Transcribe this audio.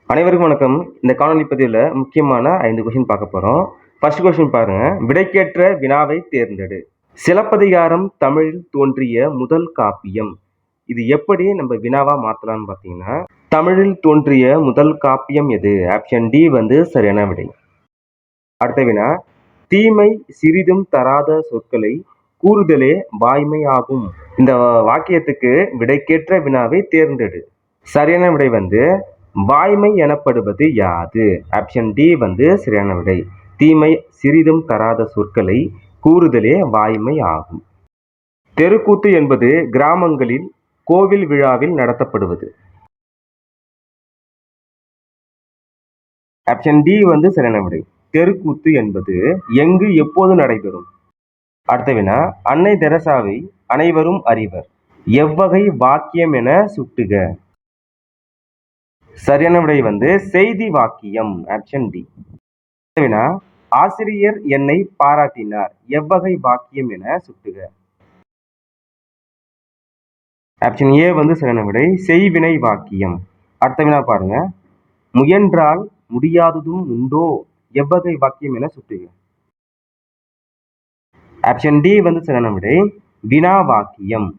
அனைவருக்கும் வணக்கம். இந்த காணொலி பதிவுல முக்கியமான 5 கொஸ்டின் பார்க்க போறோம். ஃபர்ஸ்ட் கொஸ்டின் பாருங்க. விடைக்கேற்ற வினாவை தேர்ந்தெடு. சிலப்பதிகாரம் தமிழில் தோன்றிய முதல் காப்பியம். இது எப்படி நம்ம வினாவா மாத்தலாம்னு பார்த்தீங்கன்னா, தமிழில் தோன்றிய முதல் காப்பியம் எது? ஆப்ஷன் டி சரியான விடை. அடுத்த வினா, தீமை சிறிதும் தராத சொற்களை கூறுதலே வாய்மை ஆகும். இந்த வாக்கியத்துக்கு விடைக்கேற்ற வினாவை தேர்ந்தெடு. சரியான விடை வாய்மை எனப்படுவது யாது? ஆப்ஷன் டி சரியான விடை. தீமை சிறிதும் தராத சொற்களை கூறுதலே வாய்மை ஆகும். தெருக்கூத்து என்பது கிராமங்களில் கோவில் விழாவில் நடத்தப்படுவது. ஆப்ஷன் டி சரியான விடை. தெருக்கூத்து என்பது எங்கு எப்போது நடைபெறும்? அடுத்த வினா, அன்னை தெரசாவை அனைவரும் அறிவர். எவ்வகை வாக்கியம் என சுட்டுக. சரியான விடை செய்தி வாக்கியம். Option D. வினா, ஆசிரியர் என்னை பாராட்டினார். எவ்வகை வாக்கியம் என சுட்டுக. ஆப்ஷன் ஏ சரியான விடை. செய்வினை வாக்கியம். அடுத்த வினா பாருங்க. முயன்றால் முடியாததும் உண்டோ. எவ்வகை வாக்கியம் என சுட்டுக. ஆப்ஷன் டி சரியான விடை. வினா வாக்கியம்.